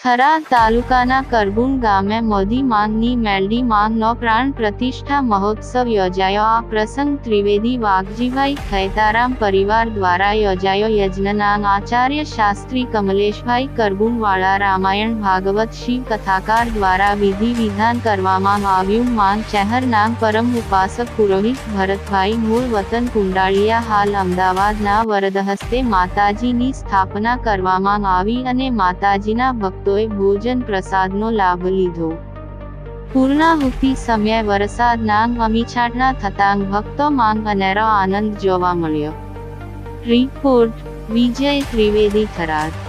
થરાદ તાલુકાના કરબુન ગામે મોદી માંગની મેલડી માંગનો પ્રાણ પ્રતિષ્ઠા મહોત્સવ યોજાયો। આ પ્રસંગ ત્રિવેદી વાઘજીભાઈ ખૈતારામ પરિવાર દ્વારા યોજાયો। યજ્ઞના આચાર્ય શાસ્ત્રી કમલેશભાઈ કરબુનવાળા રામાયણ ભાગવત શિવ કથાકાર દ્વારા વિધિ વિધાન કરવામાં આવ્યું। માંગ શહેરના પરમ ઉપાસક પુરોહિત ભરતભાઈ મૂળ વતન કુંડાળિયા હાલ અમદાવાદના વરદહસ્તે માતાજીની સ્થાપના કરવામાં આવી અને માતાજીના ભક્તોએ ભોજન પ્રસાદનો લાભ લીધો। પૂર્ણાહુતિ સમયે વરસાદના અમીછાંટના થતાં ભક્તોમાં અનેરો આનંદ જોવા મળ્યો। રિપોર્ટ વિજય ત્રિવેદી, થરાદ।